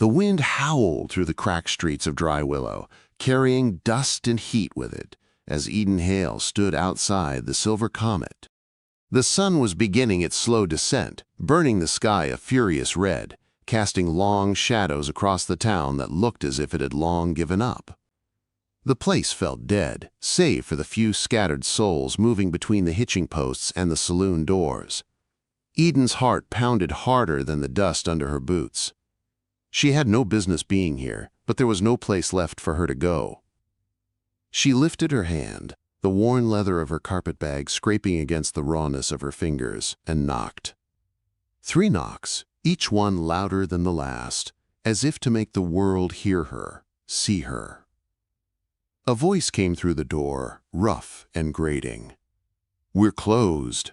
The wind howled through the cracked streets of Dry Willow, carrying dust and heat with it, as Eden Hale stood outside the Silver Comet. The sun was beginning its slow descent, burning the sky a furious red, casting long shadows across the town that looked as if it had long given up. The place felt dead, save for the few scattered souls moving between the hitching posts and the saloon doors. Eden's heart pounded harder than the dust under her boots. She had no business being here, but there was no place left for her to go. She lifted her hand, the worn leather of her carpetbag scraping against the rawness of her fingers, and knocked. 3 knocks, each one louder than the last, as if to make the world hear her, see her. A voice came through the door, rough and grating. "We're closed."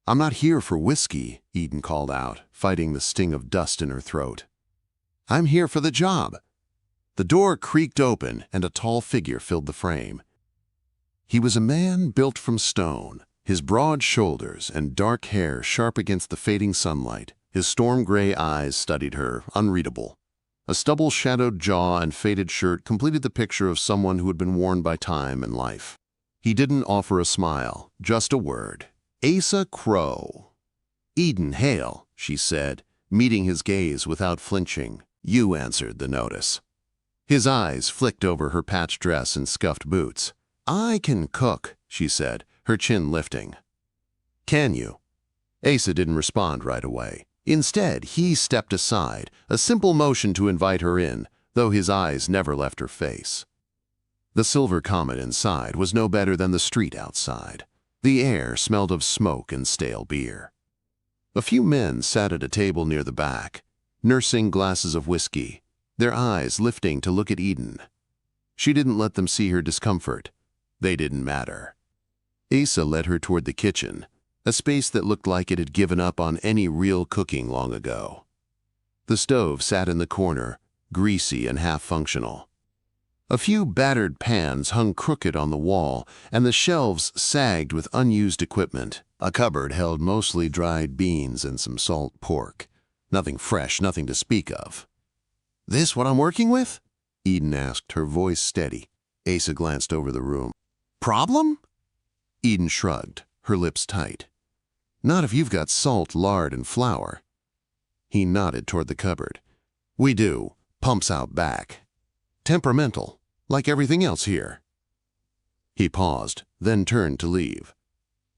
"I'm not here for whiskey," Eden called out, fighting the sting of dust in her throat. "I'm here for the job." The door creaked open, and a tall figure filled the frame. He was a man built from stone, his broad shoulders and dark hair sharp against the fading sunlight. His storm-gray eyes studied her, unreadable. A stubble-shadowed jaw and faded shirt completed the picture of someone who had been worn by time and life. He didn't offer a smile, just a word. "Asa Crow." "Eden Hale," she said, meeting his gaze without flinching. "You answered the notice." His eyes flicked over her patched dress and scuffed boots. "I can cook," she said, her chin lifting. "Can you?" Asa didn't respond right away. Instead, he stepped aside, a simple motion to invite her in, though his eyes never left her face. The Silver Comet inside was no better than the street outside. The air smelled of smoke and stale beer. A few men sat at a table near the back, nursing glasses of whiskey, their eyes lifting to look at Eden. She didn't let them see her discomfort. They didn't matter. Asa led her toward the kitchen, a space that looked like it had given up on any real cooking long ago. The stove sat in the corner, greasy and half-functional. A few battered pans hung crooked on the wall, and the shelves sagged with unused equipment. A cupboard held mostly dried beans and some salt pork. Nothing fresh, nothing to speak of. "This what I'm working with?" Eden asked, her voice steady. Asa glanced over the room. "Problem?" Eden shrugged, her lips tight. "Not if you've got salt, lard, and flour." He nodded toward the cupboard. "We do. Pumps out back. Temperamental, like everything else here." He paused, then turned to leave.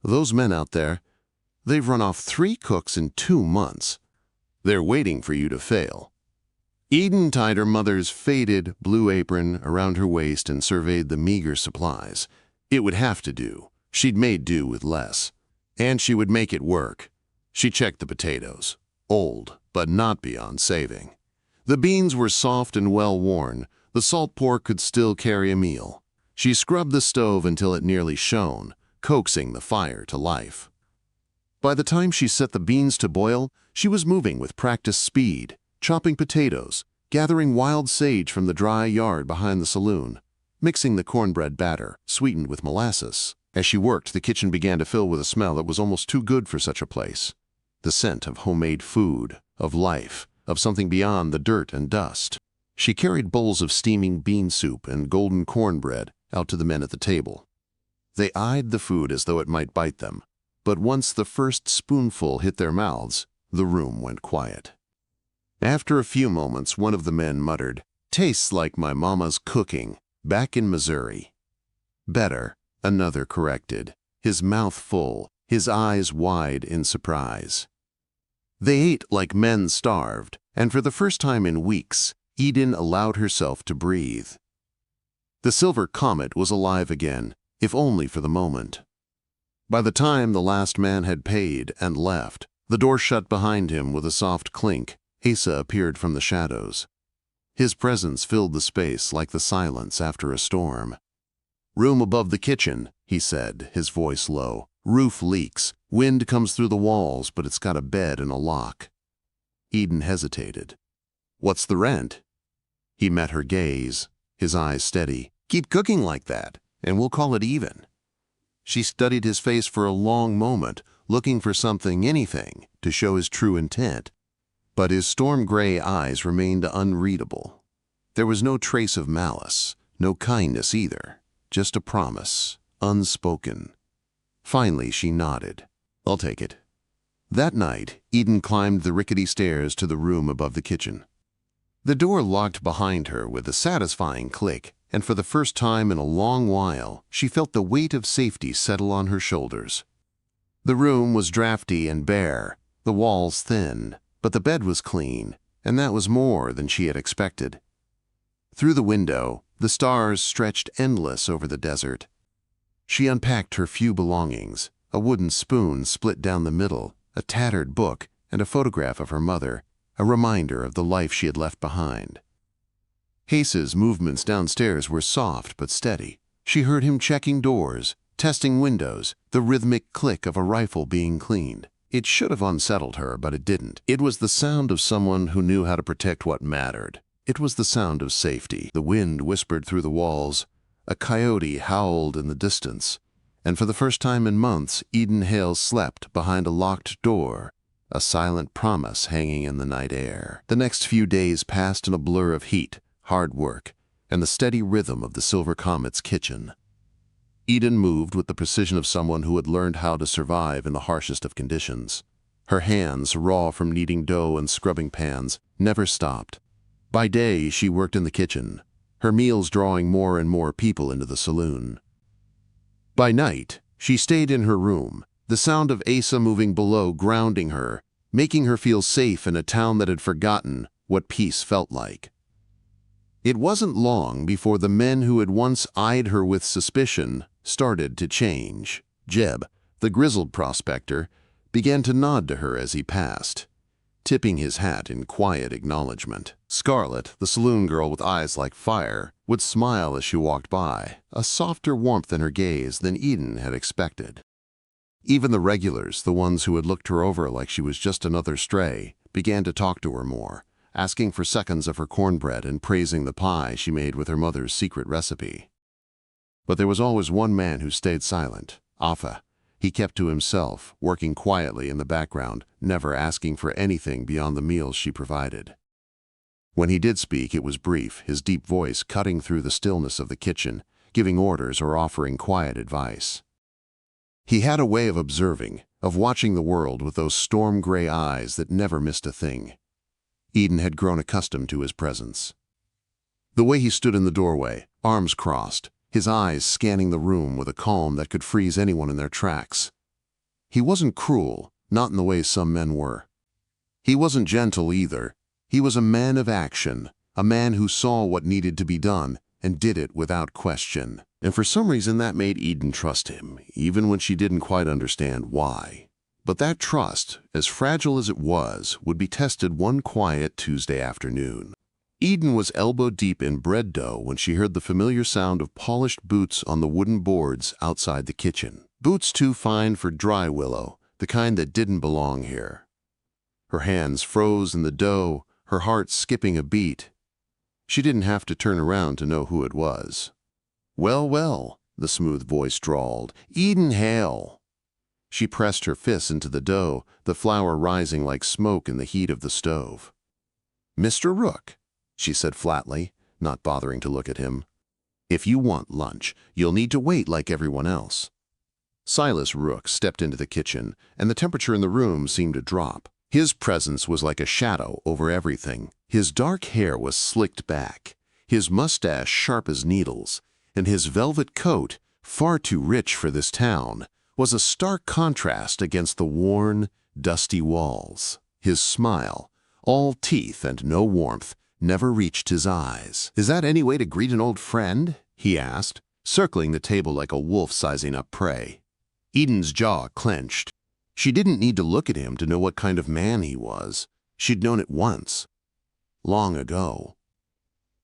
"Those men out there, they've run off 3 cooks in 2 months. They're waiting for you to fail." Eden tied her mother's faded blue apron around her waist and surveyed the meager supplies. It would have to do. She'd made do with less. And she would make it work. She checked the potatoes. Old, but not beyond saving. The beans were soft and well-worn. The salt pork could still carry a meal. She scrubbed the stove until it nearly shone, coaxing the fire to life. By the time she set the beans to boil, she was moving with practiced speed, chopping potatoes, gathering wild sage from the dry yard behind the saloon, mixing the cornbread batter, sweetened with molasses. As she worked, the kitchen began to fill with a smell that was almost too good for such a place. The scent of homemade food, of life, of something beyond the dirt and dust. She carried bowls of steaming bean soup and golden cornbread out to the men at the table. They eyed the food as though it might bite them, but once the first spoonful hit their mouths, the room went quiet. After a few moments, one of the men muttered, "Tastes like my mama's cooking, back in Missouri." "Better," another corrected, his mouth full, his eyes wide in surprise. They ate like men starved, and for the first time in weeks, Eden allowed herself to breathe. The Silver Comet was alive again, if only for the moment. By the time the last man had paid and left, the door shut behind him with a soft clink. Asa appeared from the shadows. His presence filled the space like the silence after a storm. "Room above the kitchen," he said, his voice low. "Roof leaks. Wind comes through the walls, but it's got a bed and a lock." Eden hesitated. "What's the rent?" He met her gaze, his eyes steady. "Keep cooking like that, and we'll call it even." She studied his face for a long moment, looking for something, anything, to show his true intent. but his storm-gray eyes remained unreadable. There was no trace of malice, no kindness either, just a promise, unspoken. Finally, she nodded. "I'll take it." That night, Eden climbed the rickety stairs to the room above the kitchen. The door locked behind her with a satisfying click, and for the first time in a long while, she felt the weight of safety settle on her shoulders. The room was drafty and bare, the walls thin, but the bed was clean, and that was more than she had expected. Through the window, the stars stretched endless over the desert. She unpacked her few belongings, a wooden spoon split down the middle, a tattered book, and a photograph of her mother, a reminder of the life she had left behind. Hase's movements downstairs were soft but steady. She heard him checking doors, testing windows, the rhythmic click of a rifle being cleaned. It should have unsettled her, but it didn't. It was the sound of someone who knew how to protect what mattered. It was the sound of safety. The wind whispered through the walls. A coyote howled in the distance. And for the first time in months, Eden Hale slept behind a locked door, a silent promise hanging in the night air. The next few days passed in a blur of heat, hard work, and the steady rhythm of the Silver Comet's kitchen. Eden moved with the precision of someone who had learned how to survive in the harshest of conditions. Her hands, raw from kneading dough and scrubbing pans, never stopped. By day, she worked in the kitchen, her meals drawing more and more people into the saloon. By night, she stayed in her room, the sound of Asa moving below grounding her, making her feel safe in a town that had forgotten what peace felt like. It wasn't long before the men who had once eyed her with suspicion started to change. Jeb, the grizzled prospector, began to nod to her as he passed, tipping his hat in quiet acknowledgement. Scarlett, the saloon girl with eyes like fire, would smile as she walked by, a softer warmth in her gaze than Eden had expected. Even the regulars, the ones who had looked her over like she was just another stray, began to talk to her more, asking for seconds of her cornbread and praising the pie she made with her mother's secret recipe. But there was always one man who stayed silent, Asa. He kept to himself, working quietly in the background, never asking for anything beyond the meals she provided. When he did speak, it was brief, his deep voice cutting through the stillness of the kitchen, giving orders or offering quiet advice. He had a way of observing, of watching the world with those storm-gray eyes that never missed a thing. Eden had grown accustomed to his presence. The way he stood in the doorway, arms crossed, his eyes scanning the room with a calm that could freeze anyone in their tracks. He wasn't cruel, not in the way some men were. He wasn't gentle either. He was a man of action, a man who saw what needed to be done and did it without question. And for some reason that made Eden trust him, even when she didn't quite understand why. But that trust, as fragile as it was, would be tested one quiet Tuesday afternoon. Eden was elbow-deep in bread dough when she heard the familiar sound of polished boots on the wooden boards outside the kitchen. Boots too fine for Dry Willow, the kind that didn't belong here. Her hands froze in the dough, her heart skipping a beat. She didn't have to turn around to know who it was. "Well, well," the smooth voice drawled, "Eden Hale." She pressed her fists into the dough, the flour rising like smoke in the heat of the stove. "Mr. Rook," she said flatly, not bothering to look at him. "If you want lunch, you'll need to wait like everyone else." Silas Rook stepped into the kitchen, and the temperature in the room seemed to drop. His presence was like a shadow over everything. His dark hair was slicked back, his mustache sharp as needles, and his velvet coat, far too rich for this town, was a stark contrast against the worn, dusty walls. His smile, all teeth and no warmth, never reached his eyes. "Is that any way to greet an old friend?" he asked, circling the table like a wolf sizing up prey. Eden's jaw clenched. She didn't need to look at him to know what kind of man he was. She'd known it once. Long ago.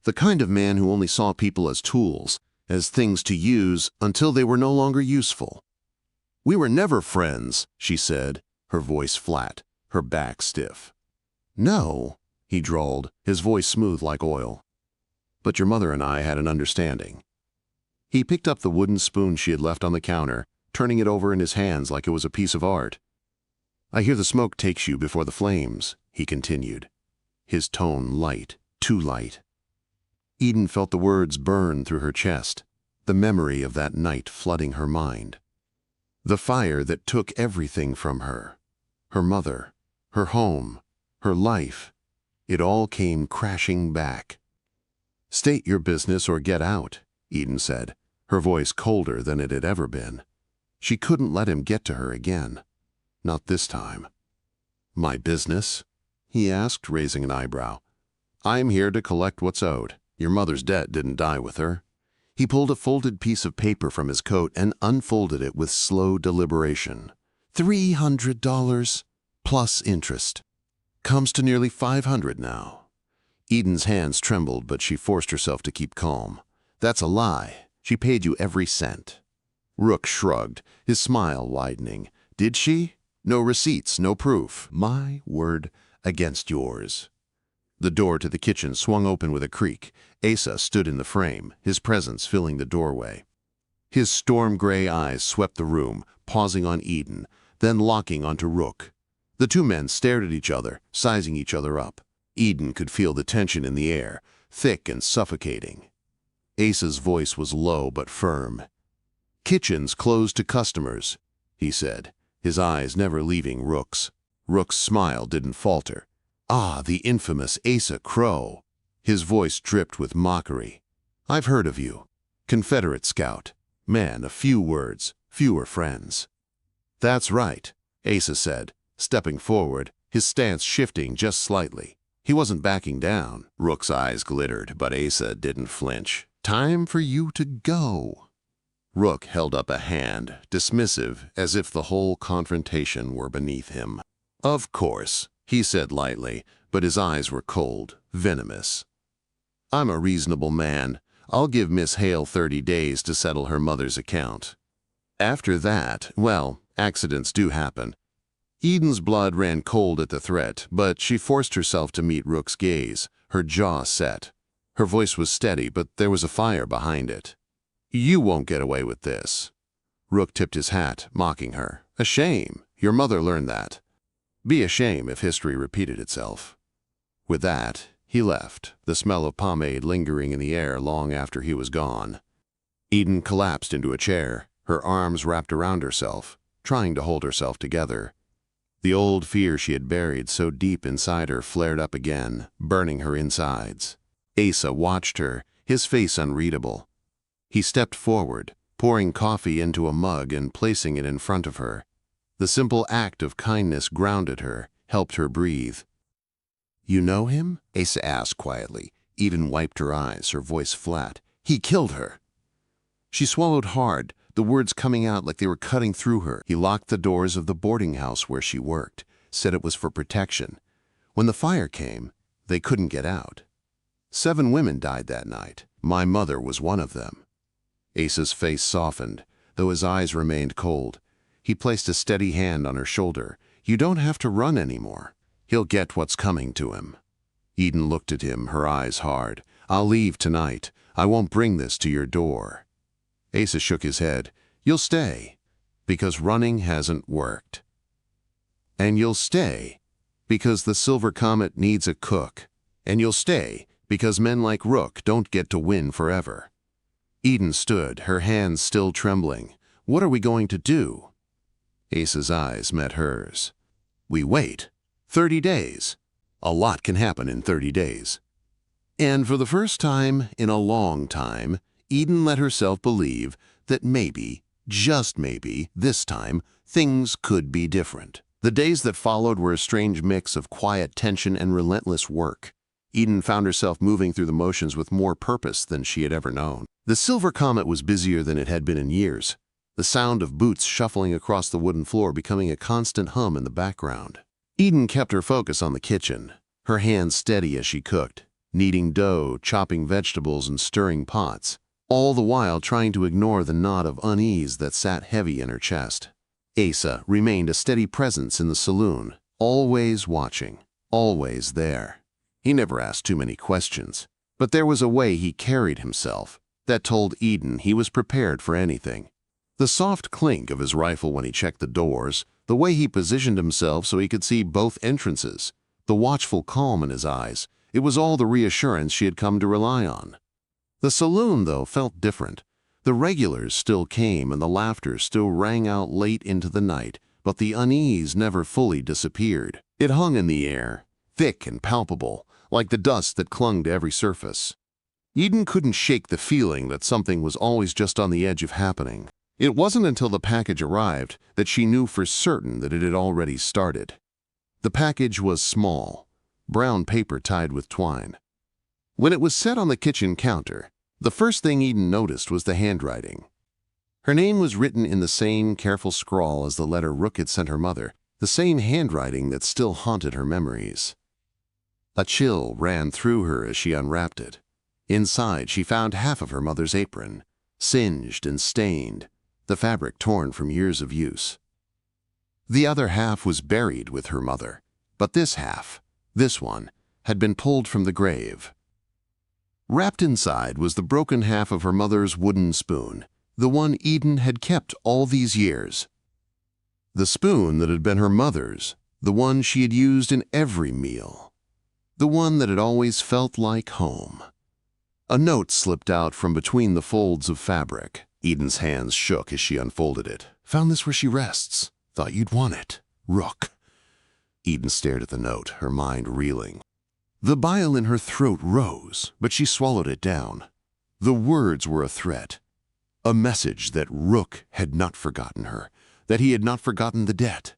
The kind of man who only saw people as tools, as things to use until they were no longer useful. "We were never friends," she said, her voice flat, her back stiff. "No," he drawled, his voice smooth like oil. "But your mother and I had an understanding." He picked up the wooden spoon she had left on the counter, turning it over in his hands like it was a piece of art. I hear the smoke takes you before the flames, he continued, his tone light, too light. Eden felt the words burn through her chest, the memory of that night flooding her mind. The fire that took everything from her, her mother, her home, her life, it all came crashing back. State your business or get out, Eden said, her voice colder than it had ever been. She couldn't let him get to her again. Not this time. My business? He asked, raising an eyebrow. I'm here to collect what's owed. Your mother's debt didn't die with her. He pulled a folded piece of paper from his coat and unfolded it with slow deliberation. $300 plus interest. Comes to nearly $500 now. Eden's hands trembled, but she forced herself to keep calm. That's a lie. She paid you every cent. Rook shrugged, his smile widening. Did she? No receipts, no proof. My word against yours. The door to the kitchen swung open with a creak. Asa stood in the frame, his presence filling the doorway. His storm-gray eyes swept the room, pausing on Eden, then locking onto Rook. The two men stared at each other, sizing each other up. Eden could feel the tension in the air, thick and suffocating. Asa's voice was low but firm. Kitchens closed to customers, he said, his eyes never leaving Rook's. Rook's smile didn't falter. Ah, the infamous Asa Crow. His voice dripped with mockery. I've heard of you. Confederate scout. Man of few words, fewer friends. That's right, Asa said, stepping forward, his stance shifting just slightly. He wasn't backing down. Rook's eyes glittered, but Asa didn't flinch. Time for you to go. Rook held up a hand, dismissive, as if the whole confrontation were beneath him. Of course, he said lightly, but his eyes were cold, venomous. I'm a reasonable man. I'll give Miss Hale 30 days to settle her mother's account. After that, well, accidents do happen. Eden's blood ran cold at the threat, but she forced herself to meet Rook's gaze, her jaw set. Her voice was steady, but there was a fire behind it. You won't get away with this. Rook tipped his hat, mocking her. A shame. Your mother learned that. Be a shame if history repeated itself. With that, he left, the smell of pomade lingering in the air long after he was gone. Eden collapsed into a chair, her arms wrapped around herself, trying to hold herself together. The old fear she had buried so deep inside her flared up again, burning her insides. Asa watched her, his face unreadable. He stepped forward, pouring coffee into a mug and placing it in front of her. The simple act of kindness grounded her, helped her breathe. You know him? Asa asked quietly. Eden wiped her eyes, her voice flat. He killed her. She swallowed hard, the words coming out like they were cutting through her. He locked the doors of the boarding house where she worked, said it was for protection. When the fire came, they couldn't get out. 7 women died that night. My mother was one of them. Asa's face softened, though his eyes remained cold. He placed a steady hand on her shoulder. You don't have to run anymore. He'll get what's coming to him. Eden looked at him, her eyes hard. I'll leave tonight. I won't bring this to your door. Asa shook his head. You'll stay, because running hasn't worked. And you'll stay, because the Silver Comet needs a cook. And you'll stay, because men like Rook don't get to win forever. Eden stood, her hands still trembling. What are we going to do? Asa's eyes met hers. We wait. 30 days. A lot can happen in 30 days. And for the first time in a long time, Eden let herself believe that maybe, just maybe, this time, things could be different. The days that followed were a strange mix of quiet tension and relentless work. Eden found herself moving through the motions with more purpose than she had ever known. The Silver Comet was busier than it had been in years, the sound of boots shuffling across the wooden floor becoming a constant hum in the background. Eden kept her focus on the kitchen, her hands steady as she cooked, kneading dough, chopping vegetables, and stirring pots, all the while trying to ignore the knot of unease that sat heavy in her chest. Asa remained a steady presence in the saloon, always watching, always there. He never asked too many questions, but there was a way he carried himself that told Eden he was prepared for anything. The soft clink of his rifle when he checked the doors, the way he positioned himself so he could see both entrances, the watchful calm in his eyes, it was all the reassurance she had come to rely on. The saloon, though, felt different. The regulars still came and the laughter still rang out late into the night, but the unease never fully disappeared. It hung in the air, thick and palpable, like the dust that clung to every surface. Eden couldn't shake the feeling that something was always just on the edge of happening. It wasn't until the package arrived that she knew for certain that it had already started. The package was small, brown paper tied with twine. When it was set on the kitchen counter, the first thing Eden noticed was the handwriting. Her name was written in the same careful scrawl as the letter Rook had sent her mother, the same handwriting that still haunted her memories. A chill ran through her as she unwrapped it. Inside, she found half of her mother's apron, singed and stained, the fabric torn from years of use. The other half was buried with her mother, but this half, this one, had been pulled from the grave. Wrapped inside was the broken half of her mother's wooden spoon, the one Eden had kept all these years. The spoon that had been her mother's, the one she had used in every meal, the one that had always felt like home. A note slipped out from between the folds of fabric. Eden's hands shook as she unfolded it. "Found this where she rests. Thought you'd want it. Rook." Eden stared at the note, her mind reeling. The bile in her throat rose, but she swallowed it down. The words were a threat, a message that Rook had not forgotten her, that he had not forgotten the debt.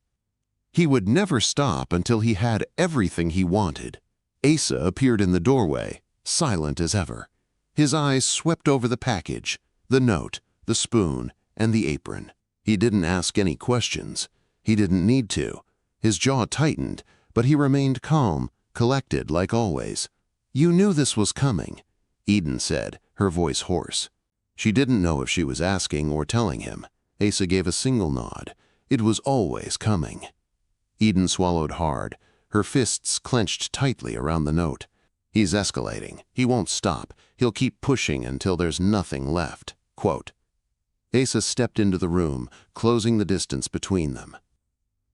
He would never stop until he had everything he wanted. Asa appeared in the doorway, silent as ever. His eyes swept over the package, the note, the spoon, and the apron. He didn't ask any questions. He didn't need to. His jaw tightened, but he remained calm, collected like always. "You knew this was coming," Eden said, her voice hoarse. She didn't know if she was asking or telling him. Asa gave a single nod. It was always coming. Eden swallowed hard, her fists clenched tightly around the note. "He's escalating. He won't stop. He'll keep pushing until there's nothing left." Quote. Asa stepped into the room, closing the distance between them.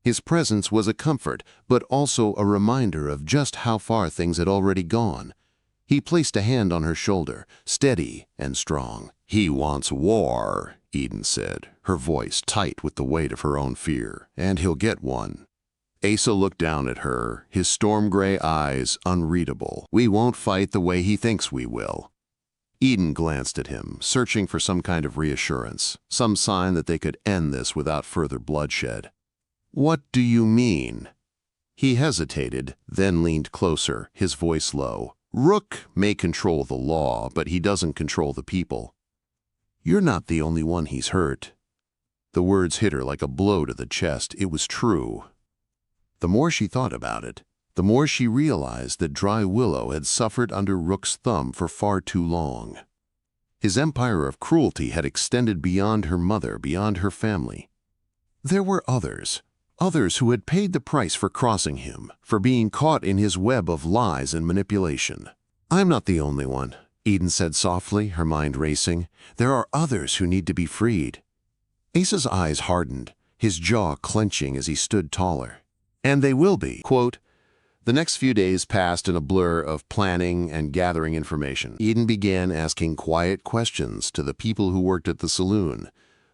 His presence was a comfort, but also a reminder of just how far things had already gone. He placed a hand on her shoulder, steady and strong. "He wants war," Eden said, her voice tight with the weight of her own fear, "and he'll get one." Asa looked down at her, his storm-gray eyes unreadable. "We won't fight the way he thinks we will." Eden glanced at him, searching for some kind of reassurance, some sign that they could end this without further bloodshed. "What do you mean?" He hesitated, then leaned closer, his voice low. "Rook may control the law, but he doesn't control the people. You're not the only one he's hurt." The words hit her like a blow to the chest. It was true. The more she thought about it, the more she realized that Dry Willow had suffered under Rook's thumb for far too long. His empire of cruelty had extended beyond her mother, beyond her family. There were others who had paid the price for crossing him, for being caught in his web of lies and manipulation. "I'm not the only one," Eden said softly, her mind racing. "There are others who need to be freed." Asa's eyes hardened, his jaw clenching as he stood taller. "And they will be." Quote, the next few days passed in a blur of planning and gathering information. Eden began asking quiet questions to the people who worked at the saloon,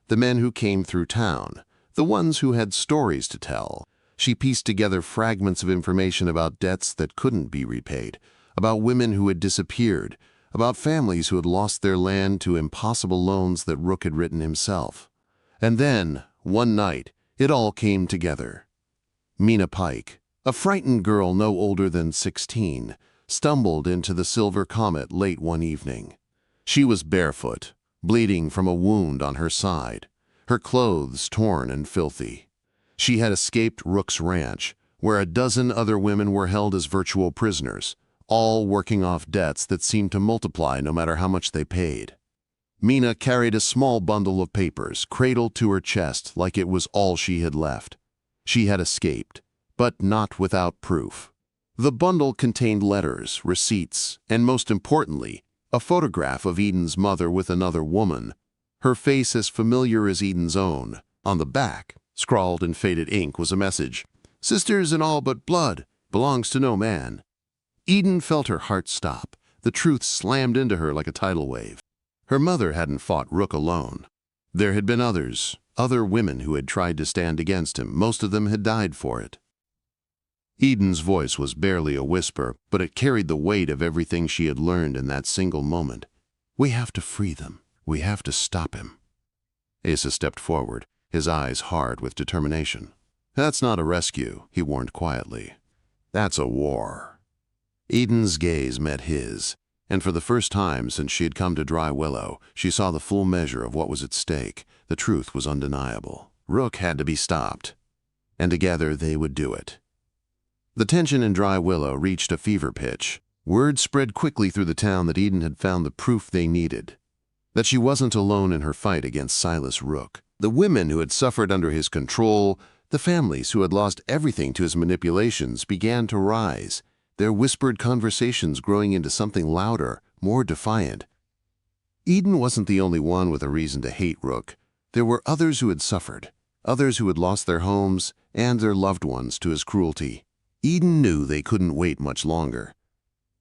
the men who came through town, the ones who had stories to tell. She pieced together fragments of information about debts that couldn't be repaid, about women who had disappeared, about families who had lost their land to impossible loans that Rook had written himself. And then, one night, it all came together. Mina Pike, a frightened girl no older than 16, stumbled into the Silver Comet late one evening. She was barefoot, bleeding from a wound on her side, her clothes torn and filthy. She had escaped Rook's ranch, where a dozen other women were held as virtual prisoners, all working off debts that seemed to multiply no matter how much they paid. Mina carried a small bundle of papers, cradled to her chest like it was all she had left. She had escaped, but not without proof. The bundle contained letters, receipts, and most importantly, a photograph of Eden's mother with another woman, her face as familiar as Eden's own. On the back, scrawled in faded ink, was a message: "Sisters in all but blood, belongs to no man." Eden felt her heart stop. The truth slammed into her like a tidal wave. Her mother hadn't fought Rook alone. There had been others, other women who had tried to stand against him. Most of them had died for it. Eden's voice was barely a whisper, but it carried the weight of everything she had learned in that single moment. "We have to free them. We have to stop him." Asa stepped forward, his eyes hard with determination. "That's not a rescue," he warned quietly. "That's a war." Eden's gaze met his, and for the first time since she had come to Dry Willow, she saw the full measure of what was at stake. The truth was undeniable. Rook had to be stopped, and together they would do it. The tension in Dry Willow reached a fever pitch. Word spread quickly through the town that Eden had found the proof they needed, that she wasn't alone in her fight against Silas Rook. The women who had suffered under his control, the families who had lost everything to his manipulations, began to rise, their whispered conversations growing into something louder, more defiant. Eden wasn't the only one with a reason to hate Rook. There were others who had suffered, others who had lost their homes and their loved ones to his cruelty. Eden knew they couldn't wait much longer.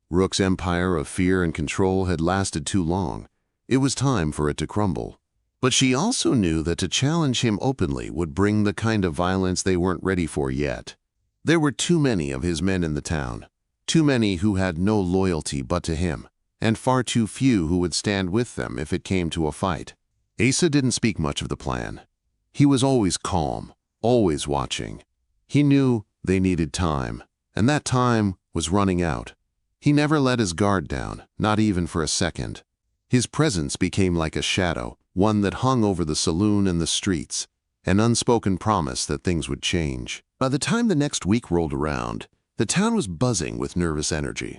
Rook's empire of fear and control had lasted too long. It was time for it to crumble. But she also knew that to challenge him openly would bring the kind of violence they weren't ready for yet. There were too many of his men in the town, too many who had no loyalty but to him, and far too few who would stand with them if it came to a fight. Asa didn't speak much of the plan. He was always calm, always watching. He knew they needed time, and that time was running out. He never let his guard down, not even for a second. His presence became like a shadow, one that hung over the saloon and the streets, an unspoken promise that things would change. By the time the next week rolled around, the town was buzzing with nervous energy.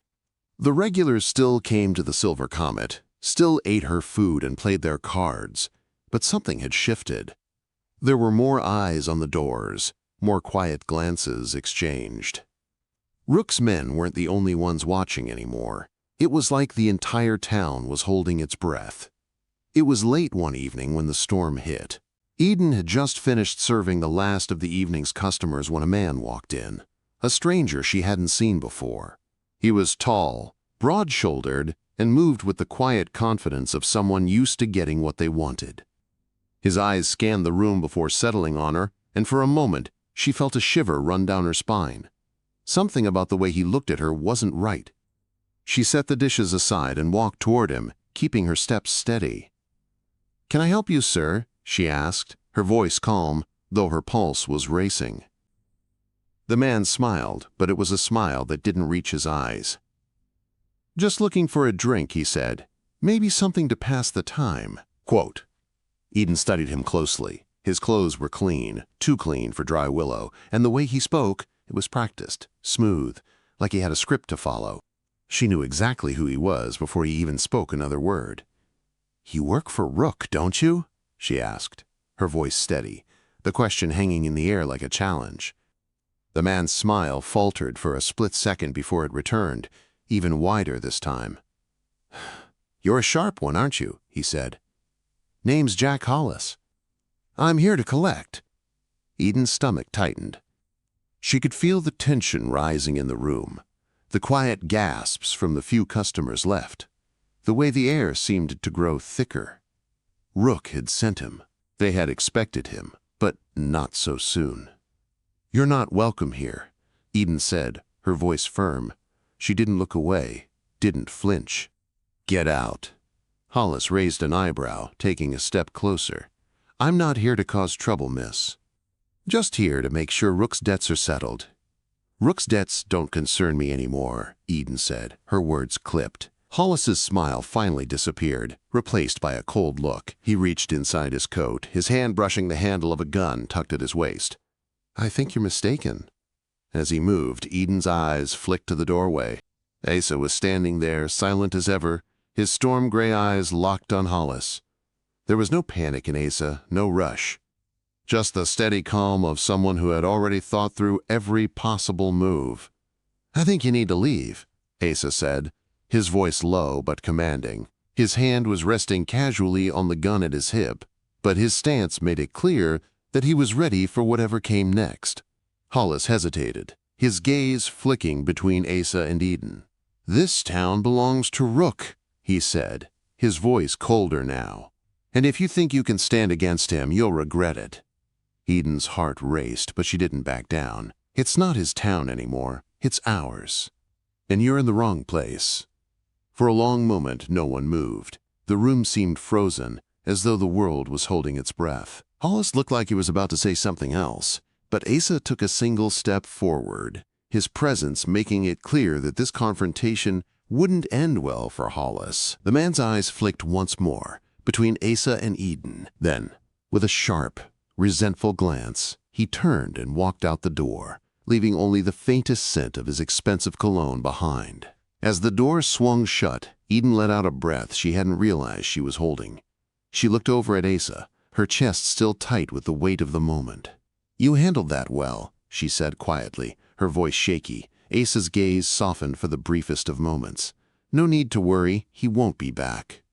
The regulars still came to the Silver Comet, still ate her food and played their cards, but something had shifted. There were more eyes on the doors, more quiet glances exchanged. Rook's men weren't the only ones watching anymore. It was like the entire town was holding its breath. It was late one evening when the storm hit. Eden had just finished serving the last of the evening's customers when a man walked in, a stranger she hadn't seen before. He was tall, broad-shouldered, and moved with the quiet confidence of someone used to getting what they wanted. His eyes scanned the room before settling on her, and for a moment she felt a shiver run down her spine. Something about the way he looked at her wasn't right. She set the dishes aside and walked toward him, keeping her steps steady. "Can I help you, sir?" she asked, her voice calm, though her pulse was racing. The man smiled, but it was a smile that didn't reach his eyes. "Just looking for a drink," he said. "Maybe something to pass the time." Quote. Eden studied him closely. His clothes were clean, too clean for Dry Willow, and the way he spoke, it was practiced, smooth, like he had a script to follow. She knew exactly who he was before he even spoke another word. "You work for Rook, don't you?" she asked, her voice steady, the question hanging in the air like a challenge. The man's smile faltered for a split second before it returned, even wider this time. "You're a sharp one, aren't you?" he said. "Name's Jack Hollis. I'm here to collect." Eden's stomach tightened. She could feel the tension rising in the room, the quiet gasps from the few customers left, the way the air seemed to grow thicker. Rook had sent him. They had expected him, but not so soon. "You're not welcome here," Eden said, her voice firm. She didn't look away, didn't flinch. "Get out." Hollis raised an eyebrow, taking a step closer. "I'm not here to cause trouble, miss. Just here to make sure Rook's debts are settled." "Rook's debts don't concern me anymore," Eden said, her words clipped. Hollis's smile finally disappeared, replaced by a cold look. He reached inside his coat, his hand brushing the handle of a gun tucked at his waist. "I think you're mistaken." As he moved, Eden's eyes flicked to the doorway. Asa was standing there, silent as ever, his storm-gray eyes locked on Hollis. There was no panic in Asa, no rush. Just the steady calm of someone who had already thought through every possible move. "I think you need to leave," Asa said, his voice low but commanding. His hand was resting casually on the gun at his hip, but his stance made it clear that he was ready for whatever came next. Hollis hesitated, his gaze flicking between Asa and Eden. "This town belongs to Rook," he said, his voice colder now. "And if you think you can stand against him, you'll regret it." Eden's heart raced, but she didn't back down. "It's not his town anymore. It's ours. And you're in the wrong place." For a long moment, no one moved. The room seemed frozen, as though the world was holding its breath. Hollis looked like he was about to say something else, but Asa took a single step forward, his presence making it clear that this confrontation wouldn't end well for Hollis. The man's eyes flicked once more between Asa and Eden. Then, with a sharp, resentful glance, he turned and walked out the door, leaving only the faintest scent of his expensive cologne behind. As the door swung shut, Eden let out a breath she hadn't realized she was holding. She looked over at Asa, her chest still tight with the weight of the moment. "You handled that well," she said quietly, her voice shaky. Asa's gaze softened for the briefest of moments. "No need to worry, he won't be back."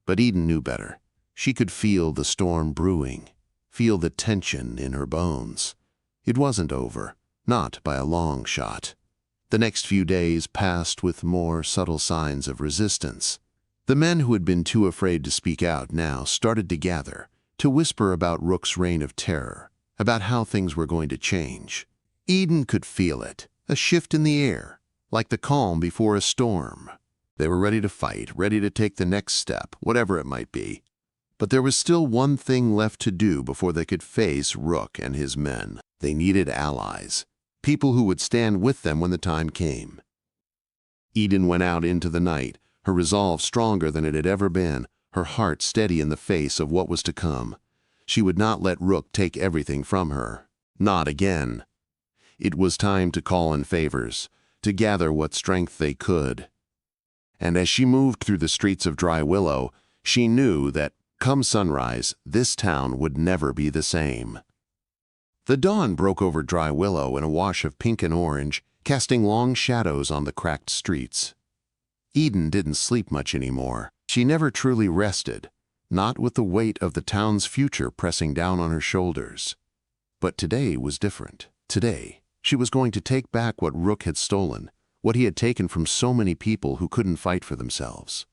But Eden knew better. She could feel the storm brewing, feel the tension in her bones. It wasn't over, not by a long shot. The next few days passed with more subtle signs of resistance. The men who had been too afraid to speak out now started to gather, to whisper about Rook's reign of terror, about how things were going to change. Eden could feel it, a shift in the air, like the calm before a storm. They were ready to fight, ready to take the next step, whatever it might be. But there was still one thing left to do before they could face Rook and his men. They needed allies, people who would stand with them when the time came. Eden went out into the night, her resolve stronger than it had ever been, her heart steady in the face of what was to come. She would not let Rook take everything from her. Not again. It was time to call in favors, to gather what strength they could. And as she moved through the streets of Dry Willow, she knew that, come sunrise, this town would never be the same. The dawn broke over Dry Willow in a wash of pink and orange, casting long shadows on the cracked streets. Eden didn't sleep much anymore. She never truly rested, not with the weight of the town's future pressing down on her shoulders. But today was different. Today, she was going to take back what Rook had stolen, what he had taken from so many people who couldn't fight for themselves.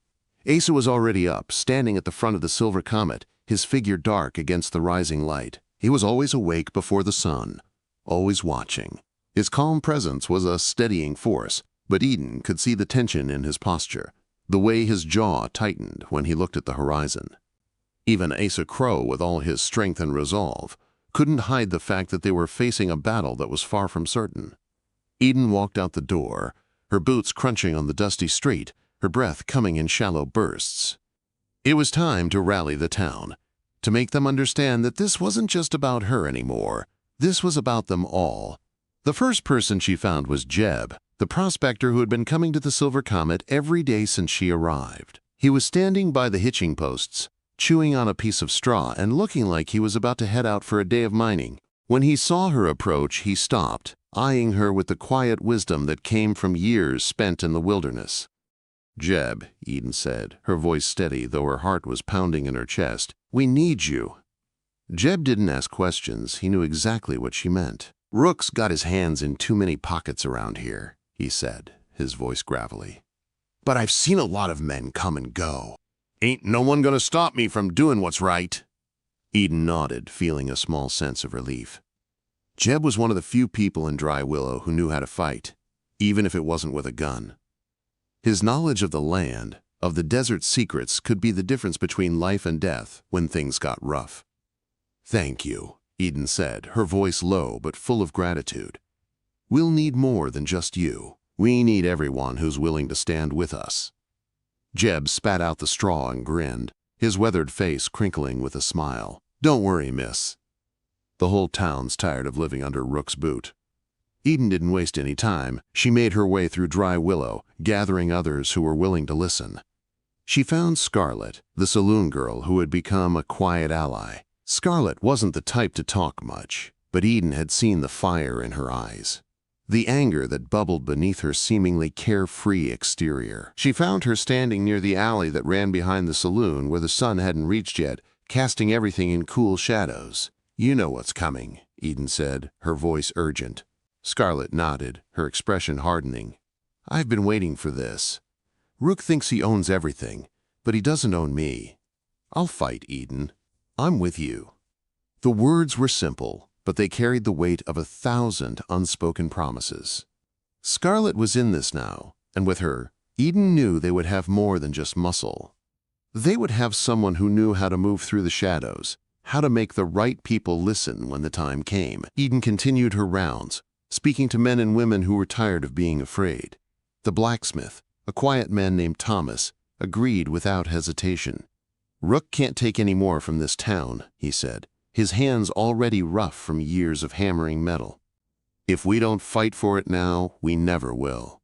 Asa was already up, standing at the front of the Silver Comet, his figure dark against the rising light. He was always awake before the sun, always watching. His calm presence was a steadying force, but Eden could see the tension in his posture, the way his jaw tightened when he looked at the horizon. Even Asa Crow, with all his strength and resolve, couldn't hide the fact that they were facing a battle that was far from certain. Eden walked out the door, her boots crunching on the dusty street, her breath coming in shallow bursts. It was time to rally the town, to make them understand that this wasn't just about her anymore. This was about them all. The first person she found was Jeb, the prospector who had been coming to the Silver Comet every day since she arrived. He was standing by the hitching posts, chewing on a piece of straw and looking like he was about to head out for a day of mining. When he saw her approach, he stopped, eyeing her with the quiet wisdom that came from years spent in the wilderness. "Jeb," Eden said, her voice steady though her heart was pounding in her chest, "we need you." Jeb didn't ask questions. He knew exactly what she meant. "Rook's got his hands in too many pockets around here," he said, his voice gravelly. "But I've seen a lot of men come and go. Ain't no one gonna stop me from doing what's right." Eden nodded, feeling a small sense of relief. Jeb was one of the few people in Dry Willow who knew how to fight, even if it wasn't with a gun. His knowledge of the land, of the desert secrets, could be the difference between life and death when things got rough. "Thank you," Eden said, her voice low but full of gratitude. "We'll need more than just you. We need everyone who's willing to stand with us." Jeb spat out the straw and grinned, his weathered face crinkling with a smile. "Don't worry, miss. The whole town's tired of living under Rook's boot." Eden didn't waste any time. She made her way through Dry Willow, gathering others who were willing to listen. She found Scarlet, the saloon girl who had become a quiet ally. Scarlet wasn't the type to talk much, but Eden had seen the fire in her eyes. the anger that bubbled beneath her seemingly carefree exterior. She found her standing near the alley that ran behind the saloon where the sun hadn't reached yet, casting everything in cool shadows. "You know what's coming," Eden said, her voice urgent. Scarlet nodded, her expression hardening. "I've been waiting for this. Rook thinks he owns everything, but he doesn't own me. I'll fight, Eden. I'm with you." The words were simple, but they carried the weight of 1,000 unspoken promises. Scarlet was in this now, and with her, Eden knew they would have more than just muscle. They would have someone who knew how to move through the shadows, how to make the right people listen when the time came. Eden continued her rounds, speaking to men and women who were tired of being afraid. The blacksmith, a quiet man named Thomas, agreed without hesitation. "Rook can't take any more from this town," he said, his hands already rough from years of hammering metal. "If we don't fight for it now, we never will."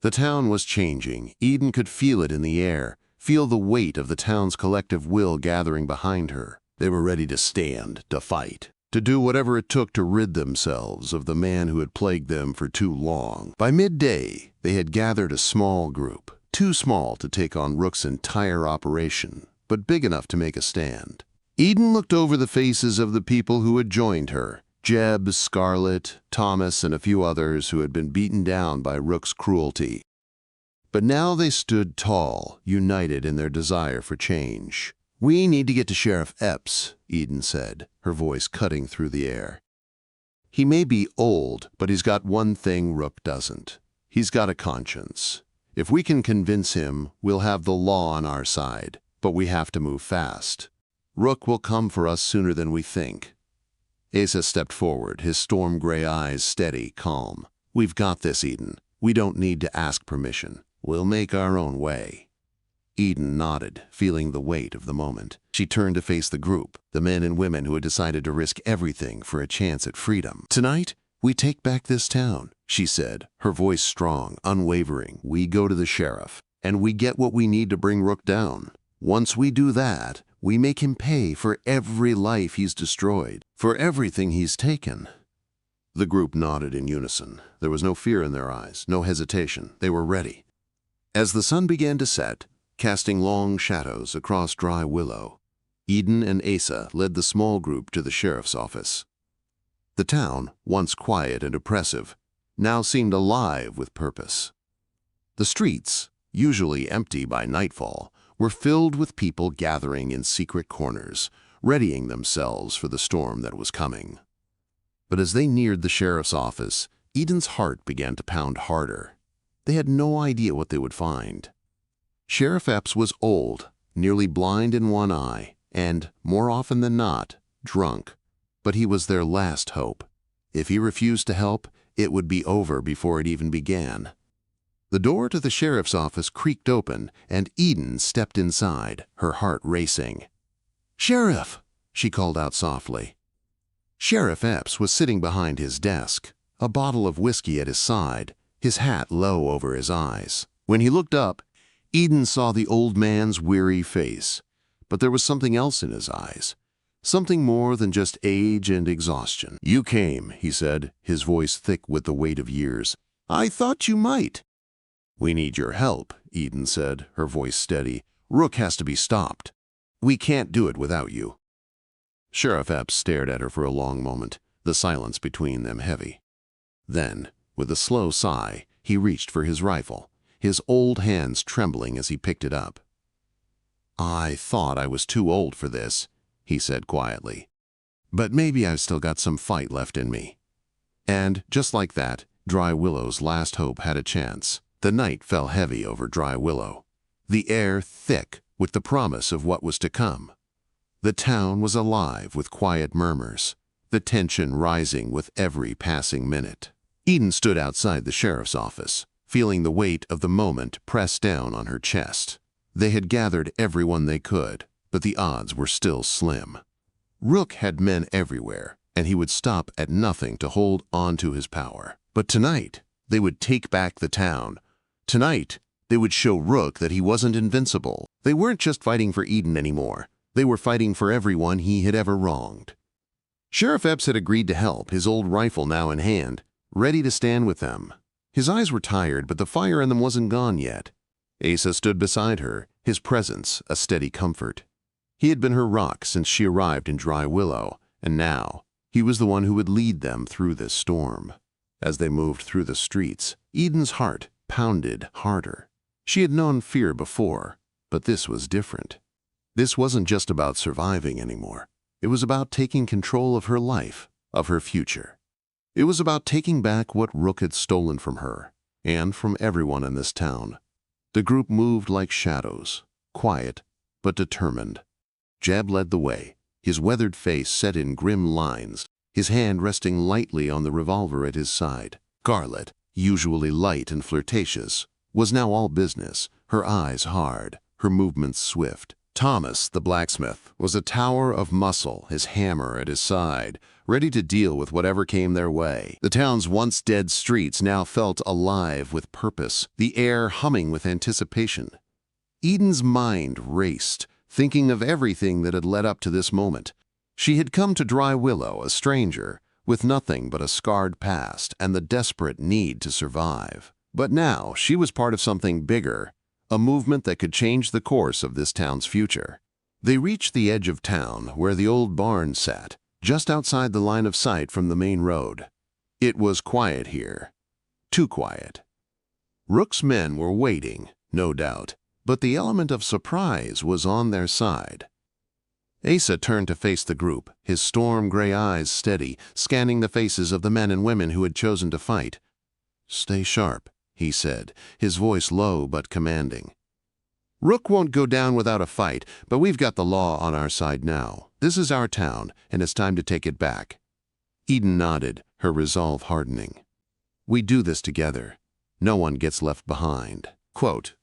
The town was changing. Eden could feel it in the air, feel the weight of the town's collective will gathering behind her. They were ready to stand, to fight, to do whatever it took to rid themselves of the man who had plagued them for too long. By midday, they had gathered a small group, too small to take on Rook's entire operation, but big enough to make a stand. Eden looked over the faces of the people who had joined her, Jeb, Scarlet, Thomas, and a few others who had been beaten down by Rook's cruelty. But now they stood tall, united in their desire for change. "We need to get to Sheriff Epps," Eden said, her voice cutting through the air. "He may be old, but he's got one thing Rook doesn't. He's got a conscience. If we can convince him, we'll have the law on our side, but we have to move fast. Rook will come for us sooner than we think." Asa stepped forward, his storm-gray eyes steady, calm. "We've got this, Eden. We don't need to ask permission. We'll make our own way." Eden nodded, feeling the weight of the moment. She turned to face the group, the men and women who had decided to risk everything for a chance at freedom. "Tonight, we take back this town," she said, her voice strong, unwavering. "We go to the sheriff, and we get what we need to bring Rook down. Once we do that, we make him pay for every life he's destroyed, for everything he's taken." The group nodded in unison. There was no fear in their eyes, no hesitation. They were ready. As the sun began to set, casting long shadows across Dry Willow, Eden and Asa led the small group to the sheriff's office. The town, once quiet and oppressive, now seemed alive with purpose. The streets, usually empty by nightfall, were filled with people gathering in secret corners, readying themselves for the storm that was coming. But as they neared the sheriff's office, Eden's heart began to pound harder. They had no idea what they would find. Sheriff Epps was old, nearly blind in one eye, and, more often than not, drunk. But he was their last hope. If he refused to help, it would be over before it even began. The door to the sheriff's office creaked open, and Eden stepped inside, her heart racing. "Sheriff!" she called out softly. Sheriff Epps was sitting behind his desk, a bottle of whiskey at his side, his hat low over his eyes. When he looked up, Eden saw the old man's weary face, but there was something else in his eyes, something more than just age and exhaustion. "You came," he said, his voice thick with the weight of years. "I thought you might." "We need your help," Eden said, her voice steady. "Rook has to be stopped. We can't do it without you." Sheriff Epps stared at her for a long moment, the silence between them heavy. Then, with a slow sigh, he reached for his rifle, his old hands trembling as he picked it up. "I thought I was too old for this," he said quietly. "But maybe I've still got some fight left in me." And, just like that, Dry Willow's last hope had a chance. The night fell heavy over Dry Willow, the air thick with the promise of what was to come. The town was alive with quiet murmurs, the tension rising with every passing minute. Eden stood outside the sheriff's office, feeling the weight of the moment pressed down on her chest. They had gathered everyone they could, but the odds were still slim. Rook had men everywhere, and he would stop at nothing to hold on to his power. But tonight, they would take back the town. Tonight, they would show Rook that he wasn't invincible. They weren't just fighting for Eden anymore. They were fighting for everyone he had ever wronged. Sheriff Epps had agreed to help, his old rifle now in hand, ready to stand with them. His eyes were tired, but the fire in them wasn't gone yet. Asa stood beside her, his presence a steady comfort. He had been her rock since she arrived in Dry Willow, and now he was the one who would lead them through this storm. As they moved through the streets, Eden's heart pounded harder. She had known fear before, but this was different. This wasn't just about surviving anymore. It was about taking control of her life, of her future. It was about taking back what Rook had stolen from her, and from everyone in this town. The group moved like shadows, quiet but determined. Jeb led the way, his weathered face set in grim lines, his hand resting lightly on the revolver at his side. Scarlet, usually light and flirtatious, was now all business, her eyes hard, her movements swift. Thomas, the blacksmith, was a tower of muscle, his hammer at his side, ready to deal with whatever came their way. The town's once dead streets now felt alive with purpose, the air humming with anticipation. Eden's mind raced, thinking of everything that had led up to this moment. She had come to Dry Willow a stranger, with nothing but a scarred past and the desperate need to survive. But now she was part of something bigger, a movement that could change the course of this town's future. They reached the edge of town where the old barn sat, just outside the line of sight from the main road. It was quiet here. Too quiet. Rook's men were waiting, no doubt, but the element of surprise was on their side. Asa turned to face the group, his storm-gray eyes steady, scanning the faces of the men and women who had chosen to fight. "Stay sharp," he said, his voice low but commanding. "Rook won't go down without a fight, but we've got the law on our side now. This is our town, and it's time to take it back." Eden nodded, her resolve hardening. "We do this together. No one gets left behind." Quote,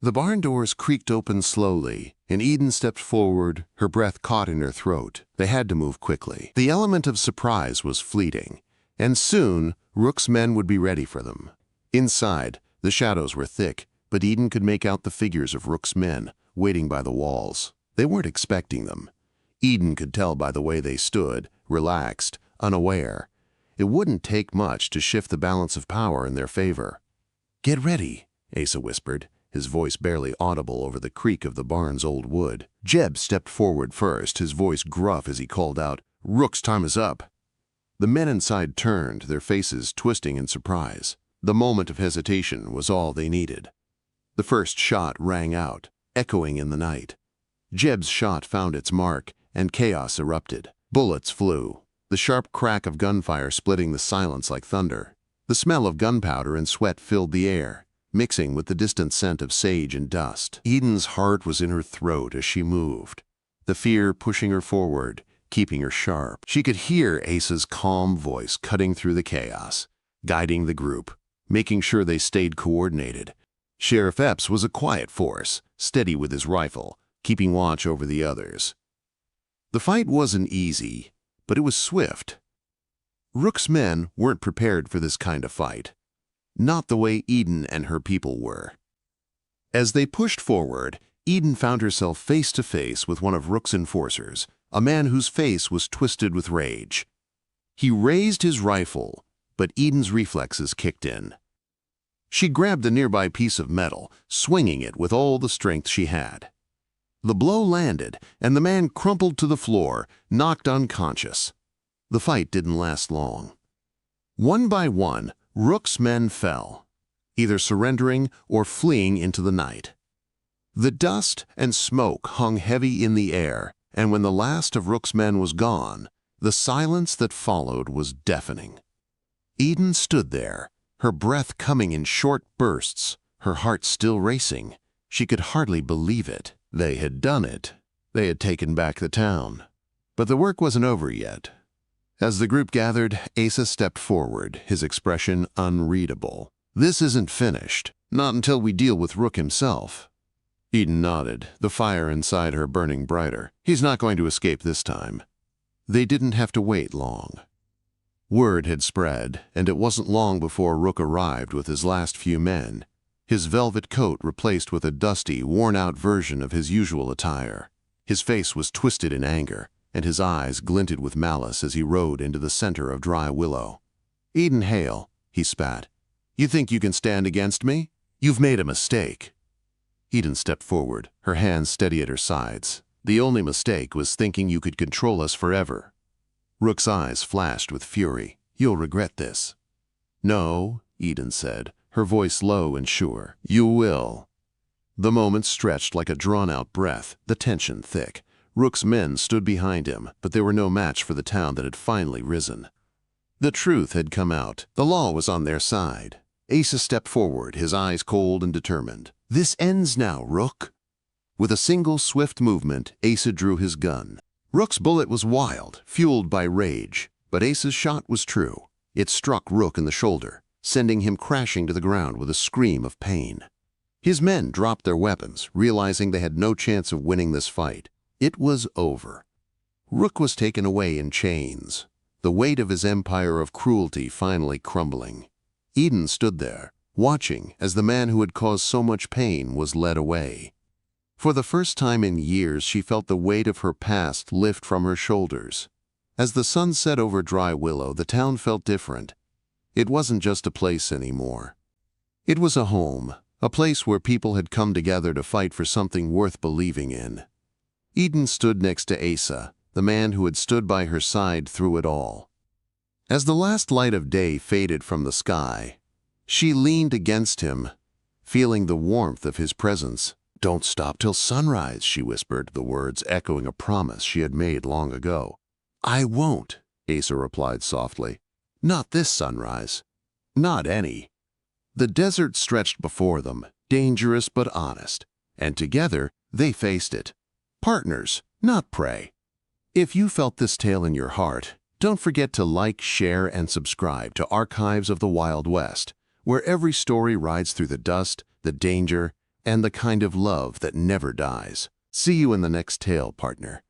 the barn doors creaked open slowly, and Eden stepped forward, her breath caught in her throat. They had to move quickly. The element of surprise was fleeting, and soon Rook's men would be ready for them. Inside, the shadows were thick, but Eden could make out the figures of Rook's men, waiting by the walls. They weren't expecting them. Eden could tell by the way they stood, relaxed, unaware. It wouldn't take much to shift the balance of power in their favor. "Get ready," Asa whispered, his voice barely audible over the creak of the barn's old wood. Jeb stepped forward first, his voice gruff as he called out, "Rook's time is up." The men inside turned, their faces twisting in surprise. The moment of hesitation was all they needed. The first shot rang out, echoing in the night. Jeb's shot found its mark, and chaos erupted. Bullets flew, the sharp crack of gunfire splitting the silence like thunder. The smell of gunpowder and sweat filled the air, mixing with the distant scent of sage and dust. Eden's heart was in her throat as she moved, the fear pushing her forward, keeping her sharp. She could hear Asa's calm voice cutting through the chaos, guiding the group, making sure they stayed coordinated. Sheriff Epps was a quiet force, steady with his rifle, keeping watch over the others. The fight wasn't easy, but it was swift. Rook's men weren't prepared for this kind of fight. Not the way Eden and her people were. As they pushed forward, Eden found herself face to face with one of Rook's enforcers, a man whose face was twisted with rage. He raised his rifle, but Eden's reflexes kicked in. She grabbed the nearby piece of metal, swinging it with all the strength she had. The blow landed, and the man crumpled to the floor, knocked unconscious. The fight didn't last long. One by one, Rook's men fell, either surrendering or fleeing into the night. The dust and smoke hung heavy in the air, and when the last of Rook's men was gone, the silence that followed was deafening. Eden stood there, her breath coming in short bursts, her heart still racing. She could hardly believe it. They had done it. They had taken back the town. But the work wasn't over yet. As the group gathered, Asa stepped forward, his expression unreadable. "This isn't finished. Not until we deal with Rook himself." Eden nodded, the fire inside her burning brighter. "He's not going to escape this time." They didn't have to wait long. Word had spread, and it wasn't long before Rook arrived with his last few men, his velvet coat replaced with a dusty, worn-out version of his usual attire. His face was twisted in anger, and his eyes glinted with malice as he rode into the center of Dry Willow. Eden Hale, he spat. You think you can stand against me? You've made a mistake. Eden stepped forward, her hands steady at her sides. The only mistake was thinking you could control us forever. Rook's eyes flashed with fury. You'll regret this. No, Eden said, her voice low and sure. You will. The moment stretched like a drawn-out breath, the tension thick. Rook's men stood behind him, but they were no match for the town that had finally risen. The truth had come out. The law was on their side. Asa stepped forward, his eyes cold and determined. This ends now, Rook. With a single swift movement, Asa drew his gun. Rook's bullet was wild, fueled by rage, but Asa's shot was true. It struck Rook in the shoulder, sending him crashing to the ground with a scream of pain. His men dropped their weapons, realizing they had no chance of winning this fight. It was over. Rook was taken away in chains, the weight of his empire of cruelty finally crumbling. Eden stood there, watching as the man who had caused so much pain was led away. For the first time in years, she felt the weight of her past lift from her shoulders. As the sun set over Dry Willow, the town felt different. It wasn't just a place anymore. It was a home, a place where people had come together to fight for something worth believing in. Eden stood next to Asa, the man who had stood by her side through it all. As the last light of day faded from the sky, she leaned against him, feeling the warmth of his presence. Don't stop till sunrise, she whispered, the words echoing a promise she had made long ago. I won't, Asa replied softly. Not this sunrise. Not any. The desert stretched before them, dangerous but honest, and together they faced it. Partners, not prey. If you felt this tale in your heart, don't forget to like, share, and subscribe to Archives of the Wild West, where every story rides through the dust, the danger, and the kind of love that never dies. See you in the next tale, partner.